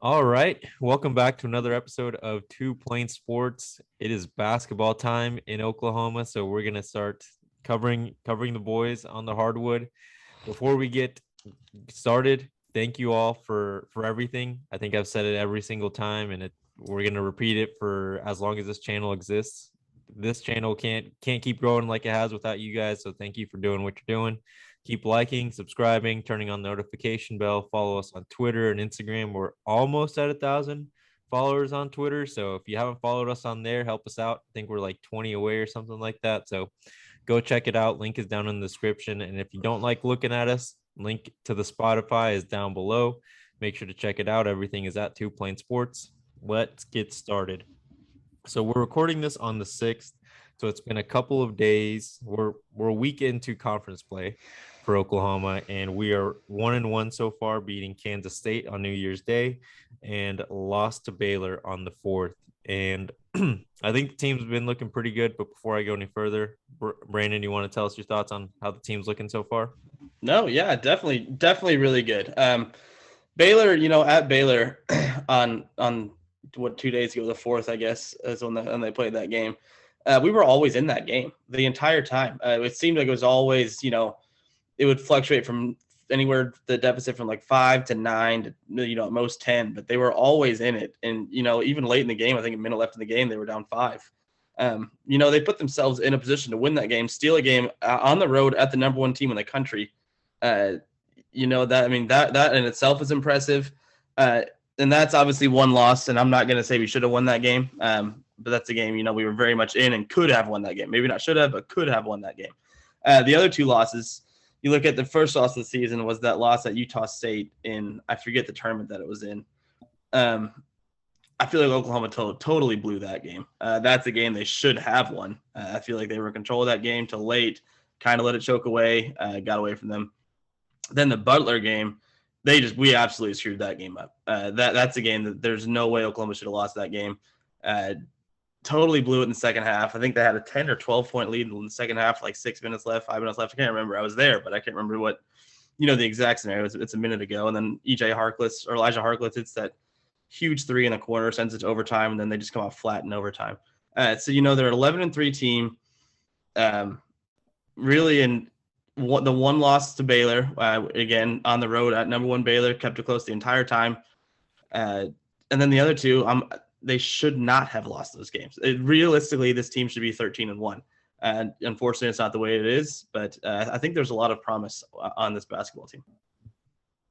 All right, welcome back to another episode of Two Plain Sports. It is basketball time in Oklahoma, so we're gonna start covering the boys on the hardwood. Before we get started, thank you all for everything. I think I've said it every single time, and we're gonna repeat it for as long as this channel exists. This channel can't keep growing like it has without you guys. So thank you for doing what you're doing. Keep liking, subscribing, turning on the notification bell. Follow us on Twitter and Instagram. We're almost at 1,000 followers on Twitter. So if you haven't followed us on there, help us out. I think we're like 20 away or something like that. So go check it out. Link is down in the description. And if you don't like looking at us, link to the Spotify is down below. Make sure to check it out. Everything is at Two Plain Sports. Let's get started. So we're recording this on the 6th. So it's been a couple of days. We're a week into conference play for Oklahoma, and we are 1-1 so far, beating Kansas State on New Year's Day and lost to Baylor on the 4th. And I think the team's been looking pretty good. But before I go any further, Brandon, you want to tell us your thoughts on how the team's looking so far? No, yeah, definitely really good. Baylor, at Baylor on what 2 days ago, the 4th, I guess, is when they played that game. We were always in that game the entire time. It seemed like it was always, it would fluctuate from anywhere the deficit from like 5 to 9 to at most 10, but they were always in it. And even late in the game, I think a minute left in the game, they were down 5. They put themselves in a position to win that game, steal a game on the road at the number one team in the country. That in itself is impressive. And that's obviously one loss, and I'm not going to say we should have won that game. But that's a game, we were very much in and could have won that game. Maybe not should have, but could have won that game. The other two losses, you look at the first loss of the season was that loss at Utah State in, I forget the tournament that it was in. I feel like Oklahoma totally blew that game. That's a game they should have won. I feel like they were in control of that game till late, kind of let it choke away, got away from them. Then the Butler game, we absolutely screwed that game up. That's a game that there's no way Oklahoma should have lost that game. Totally blew it in the second half. I think they had a 10 or 12 point lead in the second half, like 6 minutes left, 5 minutes left. I can't remember. I was there, but I can't remember what, the exact scenario. It's a minute ago. And then Elijah Harkless hits that huge three in the corner, sends it to overtime, and then they just come out flat in overtime. They're an 11-3 team. Really, in the one loss to Baylor, again, on the road at number one Baylor, kept it close the entire time. And then the other two, they should not have lost those games. Realistically, this team should be 13-1. And unfortunately, it's not the way it is. But I think there's a lot of promise on this basketball team.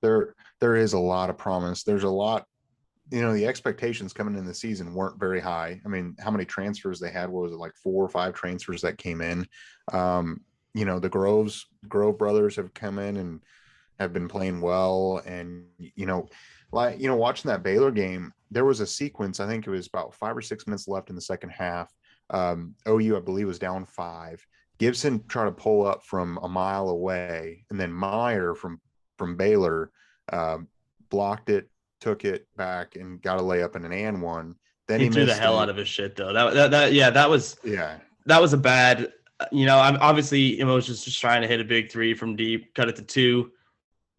There is a lot of promise. There's a lot. The expectations coming in the season weren't very high. I mean, how many transfers they had? What was it, like 4 or 5 transfers that came in? The Grove brothers have come in and have been playing well. And, watching that Baylor game, there was a sequence, I think it was about 5 or 6 minutes left in the second half. OU, I believe, was down 5. Gibson tried to pull up from a mile away, and then Meyer from Baylor blocked it, took it back, and got a layup and an and one. Then he threw the hell out of his shit, though. That was a bad. I'm obviously Moser's just trying to hit a big 3 from deep, cut it to 2.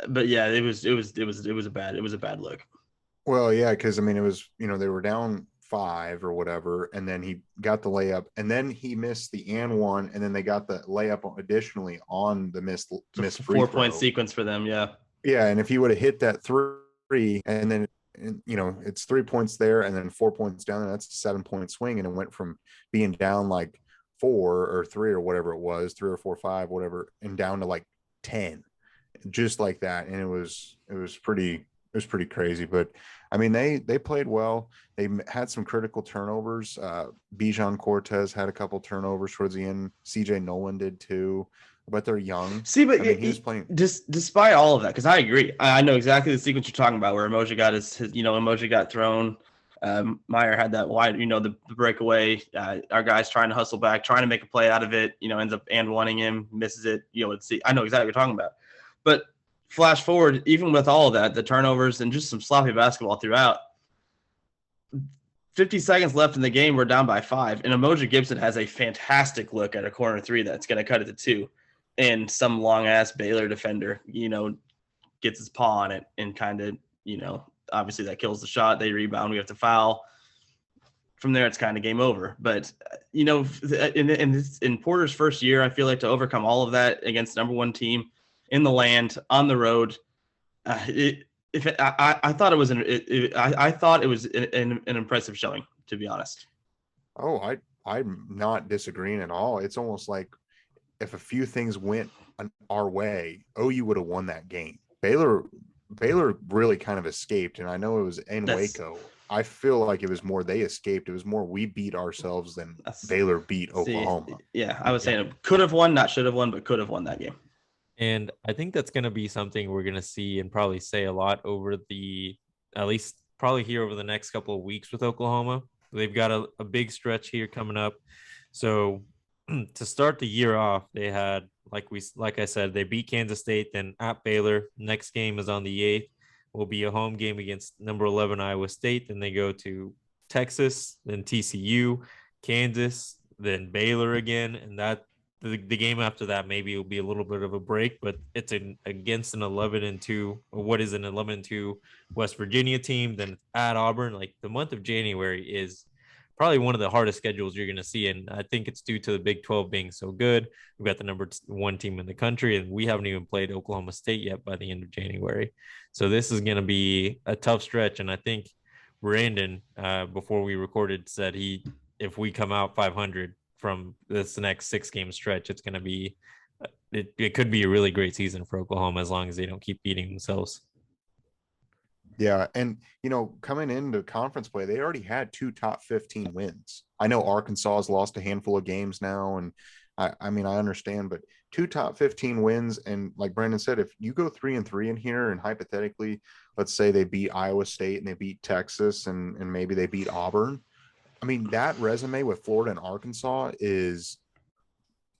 But yeah, it was a bad look. Well, yeah, because it was, they were down 5 or whatever, and then he got the layup, and then he missed the and one, and then they got the layup additionally on the missed free 4-point sequence for them. Yeah, and if he would have hit that 3, and then it's 3 points there, and then 4 points down, and that's a 7-point swing, and it went from being down like 4 or 3 or whatever it was, 3 or 4, 5, whatever, and down to like 10, just like that, and it was pretty crazy. But they played well. They had some critical turnovers. Bijan Cortez had a couple turnovers towards the end. CJ Nolan did too, but they're young. He was playing despite all of that, because I agree. I know exactly the sequence you're talking about, where Emoji got Emoji got thrown. Meyer had that wide, the breakaway. Our guy's trying to hustle back, trying to make a play out of it. Ends up and wanting him, misses it. I know exactly what you're talking about. But flash forward, even with all of that, the turnovers and just some sloppy basketball throughout, 50 seconds left in the game, we're down by 5. And Emoji Gibson has a fantastic look at a corner 3 that's going to cut it to 2. And some long-ass Baylor defender, gets his paw on it and kind of, obviously that kills the shot. They rebound. We have to foul. From there, it's kind of game over. But, in Porter's first year, I feel like to overcome all of that against number one team in the land, on the road, I thought it was an impressive showing, to be honest. Oh, I'm not disagreeing at all. It's almost like if a few things went our way, OU would have won that game. Baylor really kind of escaped, and I know it was in Waco. I feel like it was more they escaped. It was more we beat ourselves than Baylor beat Oklahoma. Yeah, I was saying it could have won, not should have won, but could have won that game. And I think that's going to be something we're going to see and probably say a lot over at least probably here over the next couple of weeks with Oklahoma. They've got a big stretch here coming up. So to start the year off, they had, like I said, they beat Kansas State, then at Baylor. Next game is on the 8th. Will be a home game against number 11 Iowa State. Then they go to Texas, then TCU, Kansas, then Baylor again, and that the game after that maybe will be a little bit of a break, but it's against an 11-2, or what is an 11-2 West Virginia team. Then it's at Auburn. Like, the month of January is probably one of the hardest schedules you're going to see, and I think it's due to the Big 12 being so good. We've got the number one team in the country, and we haven't even played Oklahoma State yet by the end of January. So this is going to be a tough stretch, and I think Brandon, before we recorded, said if we come out 500 from this next 6-game stretch, it's going to be it could be a really great season for Oklahoma as long as they don't keep beating themselves. Yeah, and coming into conference play, they already had 2 top 15 wins. I know Arkansas has lost a handful of games now, and I mean, I understand, but 2 top 15 wins, and like Brandon said, if you go 3-3 in here, and hypothetically, let's say they beat Iowa State and they beat Texas, and maybe they beat Auburn. I mean, that resume with Florida and Arkansas is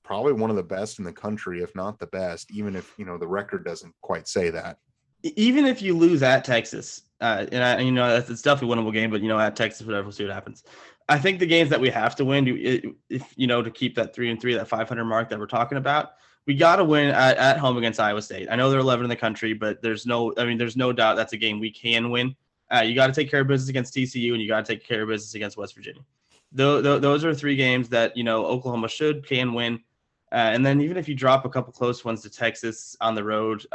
probably one of the best in the country, if not the best, even if the record doesn't quite say that. Even if you lose at Texas, it's definitely a winnable game, but at Texas, whatever, we'll see what happens. I think the games that we have to win, to keep that 3-3, that 500 mark that we're talking about, we got to win at home against Iowa State. I know they're 11 in the country, but there's no doubt that's a game we can win. You got to take care of business against TCU, and you got to take care of business against West Virginia. Those are 3 games that Oklahoma can win. And then even if you drop a couple close ones to Texas on the road,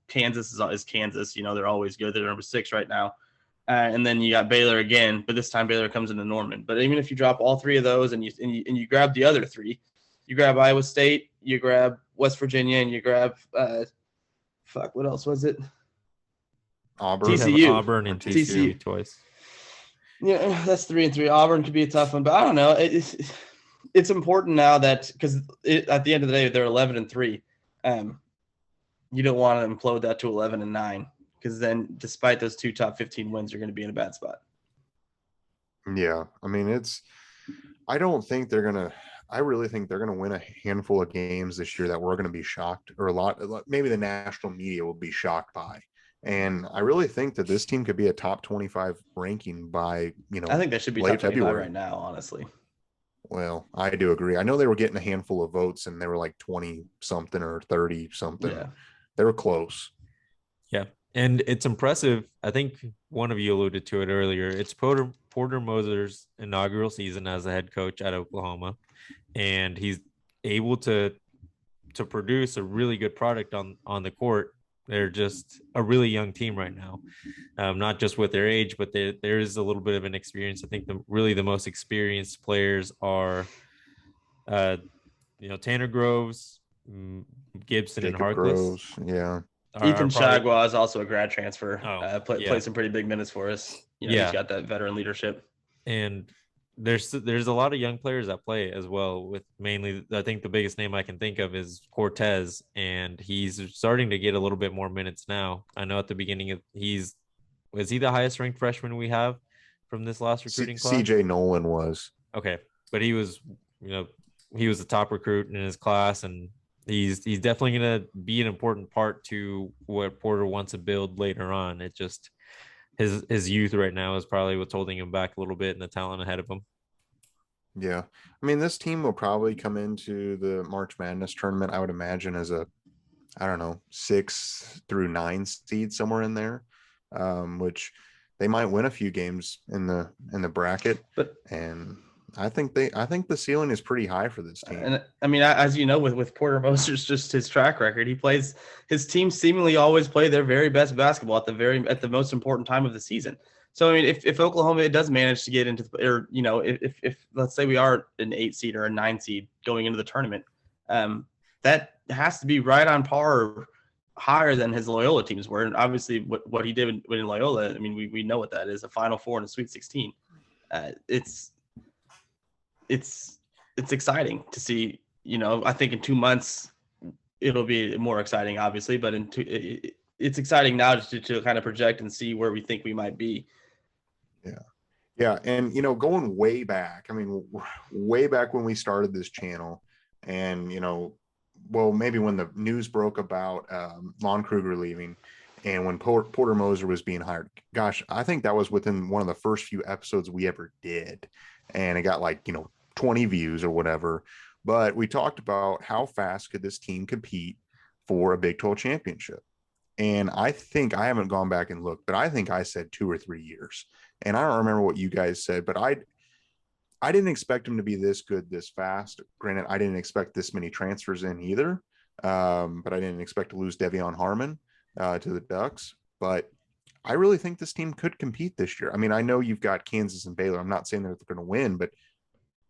Kansas is Kansas. They're always good. They're number 6 right now. And then you got Baylor again, but this time Baylor comes into Norman. But even if you drop all 3 of those and you grab the other 3, you grab Iowa State, you grab West Virginia, and you grab what else was it? Auburn. TCU. Auburn and TCU twice. Yeah, that's 3-3. Auburn could be a tough one, but I don't know. It's important now that because at the end of the day, they're 11-3. You don't want to implode that to 11-9 because then, despite those 2 top 15 wins, you're going to be in a bad spot. Yeah, I mean, I don't think they're gonna. I really think they're gonna win a handful of games this year that we're gonna be shocked, or a lot. Maybe the national media will be shocked by. And I really think that this team could be a top 25 ranking by I think they should be late top 25 February right now, honestly. Well, I do agree. I know they were getting a handful of votes, and they were like 20 something or 30 something. Yeah. They were close. Yeah, and it's impressive. I think one of you alluded to it earlier. It's Porter Moser's inaugural season as a head coach at Oklahoma, and he's able to produce a really good product on the court. They're just a really young team right now, not just with their age, but there is a little bit of an experience. I think the most experienced players are, Tanner Groves, Gibson, Jacob and Harkless. Groves, yeah. Ethan Chagwa is also a grad transfer. Played some pretty big minutes for us. He's got that veteran leadership. And there's a lot of young players that play as well, with mainly, I think the biggest name I can think of is Cortez, and he's starting to get a little bit more minutes now. I know at the beginning of was he the highest ranked freshman we have from this last recruiting class? CJ Nolan was. Okay. But he was, he was the top recruit in his class, and he's definitely going to be an important part to what Porter wants to build later on. It just, his youth right now is probably what's holding him back a little bit, and the talent ahead of him. Yeah. I mean, this team will probably come into the March Madness tournament, I would imagine, as a, 6 through 9 seed, somewhere in there, which they might win a few games in the bracket, But and I think the ceiling is pretty high for this team. and I mean, as you know, with Porter Moser's just his track record, his team seemingly always play their very best basketball at the most important time of the season. So I mean, if Oklahoma does manage to get into, or if let's say we are an 8 seed or a 9 seed going into the tournament, that has to be right on par or higher than his Loyola teams were. And obviously, what he did in Loyola, I mean, we know what that is, a Final Four and a Sweet 16. It's exciting to see. I think in 2 months it'll be more exciting, obviously, but it's exciting now to kind of project and see where we think we might be. Yeah, and going way back, I mean, way back when we started this channel, and well, maybe when the news broke about Lon Kruger leaving, and when Porter Moser was being hired, gosh, I think that was within one of the first few episodes we ever did, and it got 20 views or whatever. But we talked about how fast could this team compete for a Big 12 championship. And I think, I haven't gone back and looked, but I think I said 2 or 3 years. And I don't remember what you guys said, but I didn't expect him to be this good this fast. Granted, I didn't expect this many transfers in either, but I didn't expect to lose Devion Harmon to the Ducks. But I really think this team could compete this year. I mean, I know you've got Kansas and Baylor. I'm not saying that they're going to win, but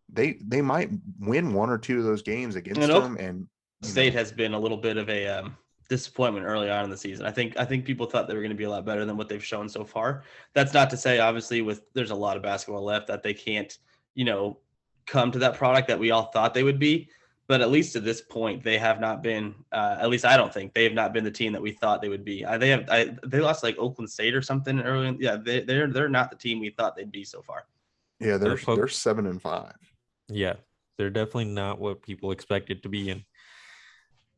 they might win 1 or 2 of those games against them. And State has been a little bit of a disappointment early on in the season. I think people thought they were going to be a lot better than what they've shown so far. That's not to say, obviously, there's a lot of basketball left, that they can't, come to that product that we all thought they would be. But at least to this point, they have not been. At least I don't think they have not been the team that we thought they would be. They lost like Oakland State or something early. Yeah, they're not the team we thought they'd be so far. Yeah, they're 7-5. Yeah, they're definitely not what people expected to be. And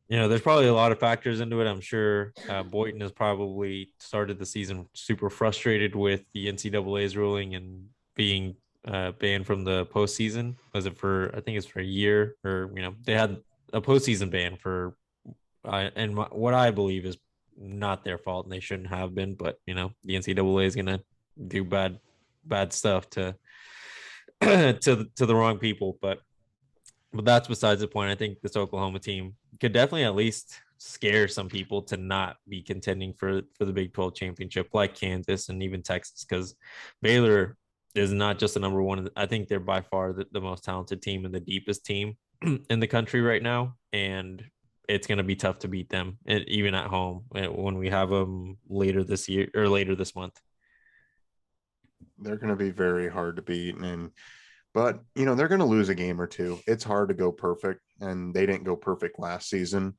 there's probably a lot of factors into it. I'm sure Boynton has probably started the season super frustrated with the NCAA's ruling and being banned from the postseason. Was it for, I think it's for a year, or they had a postseason ban for what I believe is not their fault, and they shouldn't have been. But the NCAA is gonna do bad stuff to to the wrong people. But that's besides the point. I think this Oklahoma team could definitely at least scare some people to not be contending for the Big 12 championship, like Kansas and even Texas, because Baylor is not just the number one. I think they're by far the most talented team and the deepest team in the country right now. And it's going to be tough to beat them, even at home, when we have them later this year or later this month. They're going to be very hard to beat. But they're going to lose a game or two. It's hard to go perfect, and they didn't go perfect last season.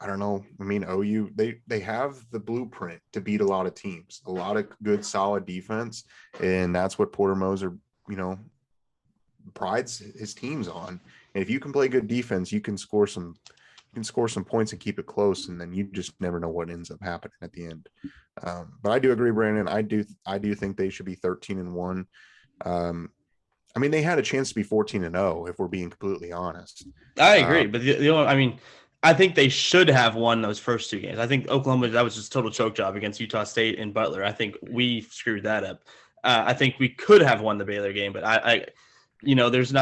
I don't know. I mean, OU, they have the blueprint to beat a lot of teams, a lot of good, solid defense, and that's what Porter Moser, prides his teams on. And if you can play good defense, you can score some points and keep it close, and then you just never know what ends up happening at the end. But I do agree, Brandon. I do think they should be 13-1. I mean, they had a chance to be 14-0 if we're being completely honest. I agree, but I think they should have won those first 2 games. I think Oklahoma, that was just a total choke job against Utah State and Butler. I think we screwed that up. I think we could have won the Baylor game, but there's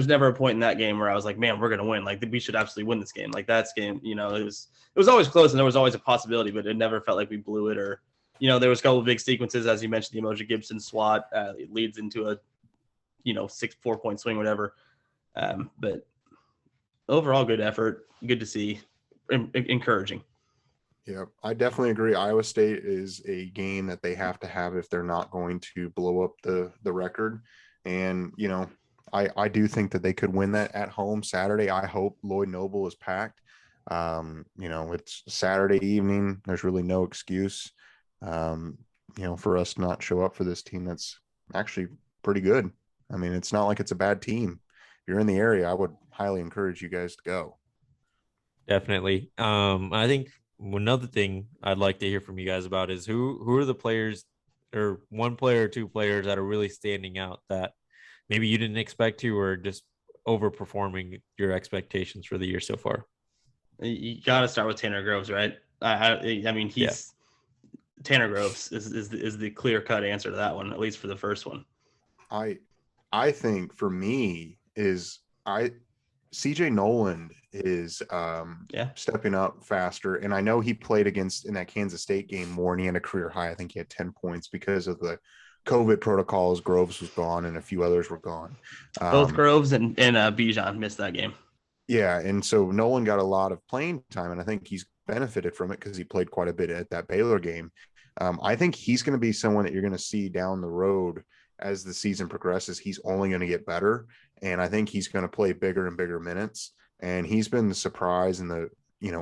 never a point in that game where I was like, man, we're going to win. Like, we should absolutely win this game. Like, that's game, it was always close, and there was always a possibility, but it never felt like we blew it. Or, there was a couple of big sequences, as you mentioned, the Emoji Gibson swat, it leads into a, 4-point swing, whatever. But overall, good effort, good to see, encouraging. Yeah, I definitely agree. Iowa State is a game that they have to have if they're not going to blow up the record. And, I do think that they could win that at home Saturday. I hope Lloyd Noble is packed. It's Saturday evening. There's really no excuse, for us to not show up for this team that's actually pretty good. I mean, it's not like it's a bad team. If you're in the area, I would highly encourage you guys to go. Definitely. I think another thing I'd like to hear from you guys about is who are the players, or one player or 2 players, that are really standing out that maybe you didn't expect to, or just overperforming your expectations for the year so far? You got to start with Tanner Groves, right? I mean, Tanner Groves is the clear cut answer to that one, at least for the first one. I think for me is CJ Noland is stepping up faster. And I know he played in that Kansas State game more, and he had a career high. I think he had 10 points because of the COVID protocols. Groves was gone and a few others were gone. Both Groves and Bijan missed that game. Yeah. And so Nolan got a lot of playing time, and I think he's benefited from it because he played quite a bit at that Baylor game. I think he's going to be someone that you're going to see down the road as the season progresses. He's only going to get better. And I think he's going to play bigger and bigger minutes. And he's been the surprise. And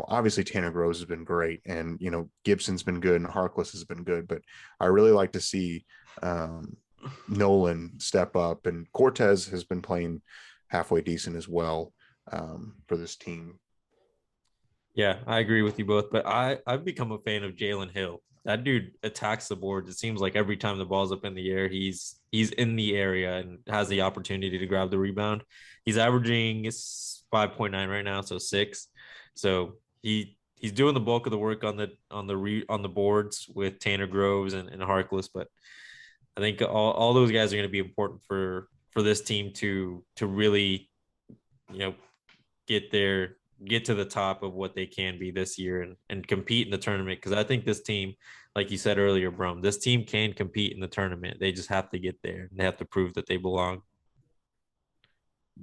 obviously Tanner Groves has been great. And, Gibson's been good and Harkless has been good. But I really like to see Nolan step up. And Cortez has been playing halfway decent as well for this team. Yeah, I agree with you both. But I've become a fan of Jalen Hill. That dude attacks the boards. It seems like every time the ball's up in the air, he's in the area and has the opportunity to grab the rebound. He's averaging 5.9 right now, so 6. So he's doing the bulk of the work on the boards with Tanner Groves and Harkless. But I think all those guys are going to be important for this team to really, get to the top of what they can be this year and compete in the tournament. Because I think this team, like you said earlier, Brum, this team can compete in the tournament. They just have to get there. They have to prove that they belong.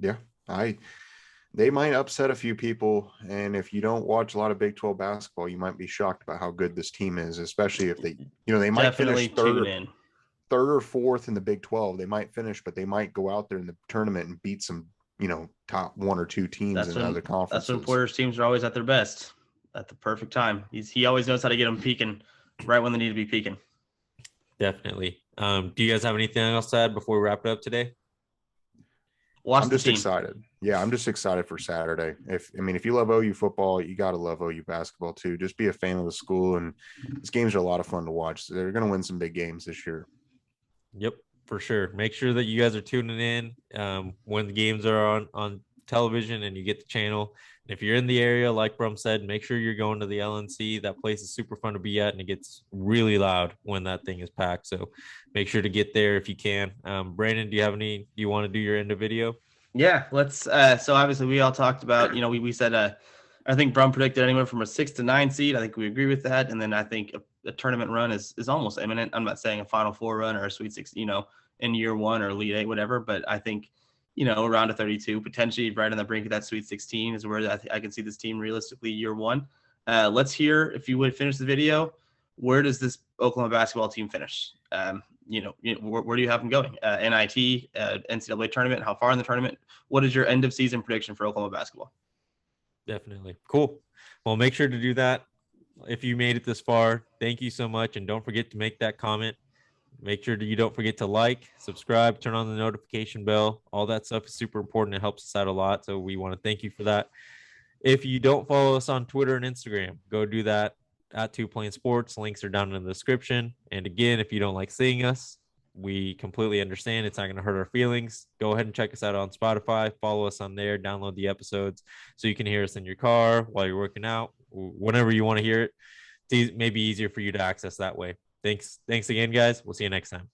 Yeah, they might upset a few people. And if you don't watch a lot of Big 12 basketball, you might be shocked about how good this team is, especially if they might Definitely finish third or fourth in the Big 12. They might finish, but they might go out there in the tournament and beat some top 1 or 2 teams in other conferences. That's when Porter's teams are always at their best at the perfect time. He always knows how to get them peaking right when they need to be peaking. Definitely. Do you guys have anything else to add before we wrap it up today? I'm just excited. Yeah, I'm just excited for Saturday. If you love OU football, you got to love OU basketball too. Just be a fan of the school, and these games are a lot of fun to watch. They're going to win some big games this year. Yep. For sure. Make sure that you guys are tuning in when the games are on television and you get the channel. And if you're in the area, like Brum said, make sure you're going to the LNC. That place is super fun to be at, and it gets really loud when that thing is packed. So make sure to get there if you can. Brandon, do you want to do your end of video? Yeah, let's. So obviously we all talked about, we said, I think Brum predicted anywhere from a 6 to 9 seed. I think we agree with that. And then I think a tournament run is almost imminent. I'm not saying a Final Four run or a Sweet 16, in year 1 or Elite 8, whatever. But I think, around a 32, potentially right on the brink of that Sweet 16 is where I can see this team realistically year 1. Let's hear, if you would finish the video, where does this Oklahoma basketball team finish? Where do you have them going? NIT, NCAA tournament, how far in the tournament? What is your end of season prediction for Oklahoma basketball? Definitely. Cool. Well, make sure to do that. If you made it this far, thank you so much. And don't forget to make that comment. Make sure that you don't forget to like, subscribe, turn on the notification bell. All that stuff is super important. It helps us out a lot. So we want to thank you for that. If you don't follow us on Twitter and Instagram, go do that at 2 Plain Sports. Links are down in the description. And again, if you don't like seeing us, we completely understand. It's not going to hurt our feelings. Go ahead and check us out on Spotify. Follow us on there. Download the episodes so you can hear us in your car while you're working out, whenever you want to hear it. It's maybe easier for you to access that way. Thanks again, guys. We'll see you next time.